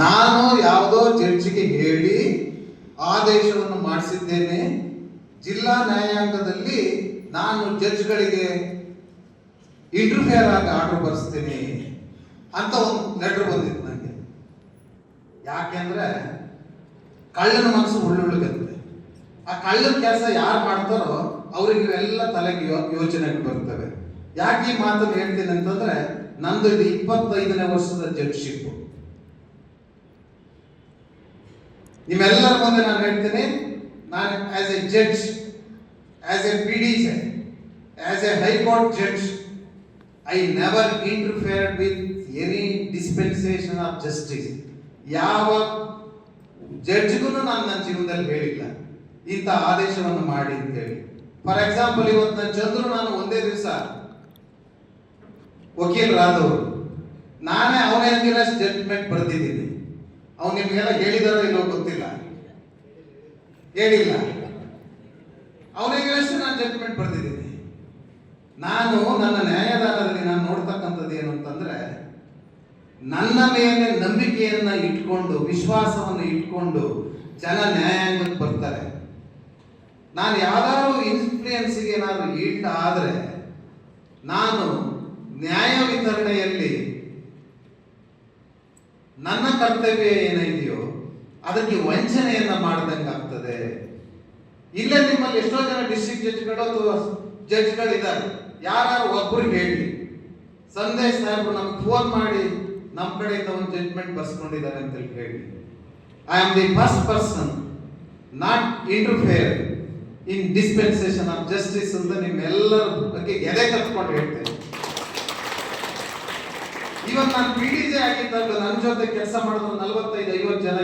ನಾನು ಯಾವುದೋ ಜಡ್ಜಿಗೆ ಹೇಳಿ ಆದೇಶವನ್ನು ಮಾಡಿಸಿದ್ದೇನೆ. ಜಿಲ್ಲಾ ನ್ಯಾಯಾಂಗದಲ್ಲಿ ನಾನು ಜಡ್ಜ್ಗಳಿಗೆ ಇಂಟರ್ಫಿಯರ್ ಆಗಿ ಆರ್ಡರ್ ಬರೆಸ್ತೀನಿ ಅಂತ ಒಂದು ಲೆಟರ್ ಬಂದಿತ್ತು ನನಗೆ. ಯಾಕೆಂದ್ರೆ ಕಳ್ಳನ ಮನಸ್ಸು ಒಳ್ಳೊಳ್ಳೆಗತ್ತೆ. ಆ ಕಳ್ಳನ ಕೆಲಸ ಯಾರು ಮಾಡ್ತಾರೋ ಅವ್ರಿಗೆ ಇವೆಲ್ಲ ತಲೆಗೆ ಯೋಚನೆಗೆ ಬರ್ತವೆ. ಯಾಕೆ ಈ ಮಾತನ್ನು ಹೇಳ್ತೀನಿ ಅಂತಂದ್ರೆ, ನಂದು ಇದು 25ನೇ ವರ್ಷದ ಜಡ್ಜ್ಶಿಪ್. ನಿಮ್ಮೆಲ್ಲರ ಮುಂದೆ ನಾನು ಹೇಳ್ತೀನಿ, ನಾನು as a judge, as a PDC, as a high court judge, I never interfered with any dispensation of justice. ಯಾವ ಜಡ್ಜ್ಗೂ ನಾನು ನನ್ನ ಜೀವನದಲ್ಲಿ ಹೇಳಿಲ್ಲ ಇಂಥ ಆದೇಶವನ್ನು ಮಾಡಿ ಅಂತ ಹೇಳಿ. ಫಾರ್ ಎಕ್ಸಾಂಪಲ್, ಇವತ್ತು ನನ್ನ ಚಂದ್ರು ನಾನು ಒಂದೇ ದಿವಸ ವಕೀಲರಾದವರು, ನಾನೇ ಅವನೇ ಅಂದಿರಷ್ಟು ಜಡ್ಜ್ಮೆಂಟ್ ಬರೆದಿದ್ದೀನಿ. ಅವ್ನು ನಿಮ್ಗೆಲ್ಲ ಹೇಳಿದಾರೋ ಇಲ್ಲೋ ಗೊತ್ತಿಲ್ಲ, ಹೇಳಿಲ್ಲ. ಅವನಿಗೆಷ್ಟು ನಾನು ಜಡ್ಜ್ಮೆಂಟ್ ಬರೆದಿದ್ದೀನಿ. ನಾನು ನನ್ನ ನ್ಯಾಯದಾನದಲ್ಲಿ ನಾನು ನೋಡ್ತಕ್ಕಂಥದ್ದು ಏನು ಅಂತಂದ್ರೆ, ನನ್ನ ಮೇಲೆ ನಂಬಿಕೆಯನ್ನ ಇಟ್ಕೊಂಡು, ವಿಶ್ವಾಸವನ್ನು ಇಟ್ಕೊಂಡು ಜನ ನ್ಯಾಯಾಂಗಕ್ಕೆ ಬರ್ತಾರೆ. ನಾನು ಯಾವ್ದಾದ್ರು ಇನ್ಫ್ಲೂಯೆನ್ಸ್ಗೆ ಏನಾದ್ರು ಈಲ್ಡ್ ಆದರೆ ನಾನು ನ್ಯಾಯ ವಿತರಣೆಯಲ್ಲಿ ನನ್ನ ಕರ್ತವ್ಯ ಏನಿದೆಯೋ ಅದಕ್ಕೆ ವಂಚನೆಯನ್ನ ಮಾಡ್ದಂಗಾಗ್ತದೆ. ಇಲ್ಲೇ ನಿಮ್ಮಲ್ಲಿ ಎಷ್ಟೋ ಜನ ಡಿಸ್ಟ್ರಿಕ್ಟ್ ಜಡ್ಜ್ಗಳು ಅಥವಾ ಜಡ್ಜ್ಗಳಿದ್ದಾರೆ. ಯಾರು ಒಬ್ಬರಿಗೆ ಹೇಳಿ, ಸಂದೇಶ್ ಸಾಹೇಬರು ನಮ್ಗೆ ಫೋನ್ ಮಾಡಿ ನಮ್ಮ ಕಡೆಯಿಂದ ಒಂದು ಜಡ್ಜ್ಮೆಂಟ್ ಬರ್ಸ್ಕೊಂಡಿದ್ದಾರೆ ಅಂತ ಹೇಳಿ. I am the first person not interfere in dispensation of justice ಅಂತ ನಿಮ್ಮೆಲ್ಲರ ಬಗ್ಗೆ ಎದೆ ಕಟ್ಕೊಂಡು ಹೇಳ್ತೇನೆ. ಇವತ್ತು ನಾನು PDC ಆಗಿದ್ದಾಗ ನನ್ನ ಜೊತೆ ಕೆಲಸ ಮಾಡಿದ್ರು 45-50 ಜನ